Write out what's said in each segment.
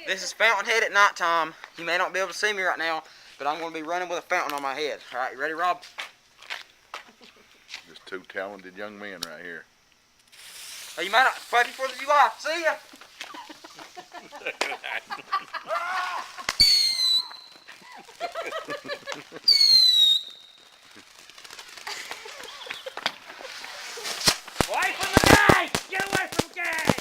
This is Fountainhead at nighttime. You may not be able to see me right now, but I'm going to be running with a fountain on my head. All right, you ready, Rob? Just two talented young men right here. Oh, you might not. Happy 4th of July. See ya. Away from the gate! Get away from the gate!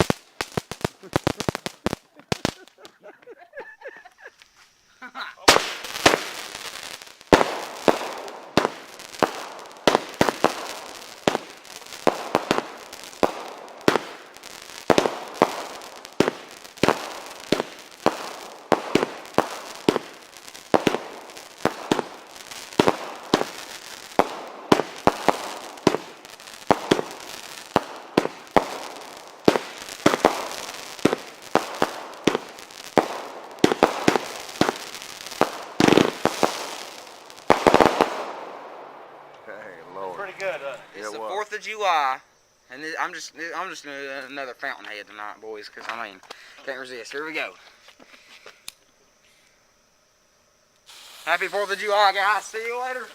Hey, Lord. Pretty good, It's the 4th of July, and I'm just doing another Fountainhead tonight, boys, because I mean, can't resist. Here we go. Happy 4th of July, guys. See you later.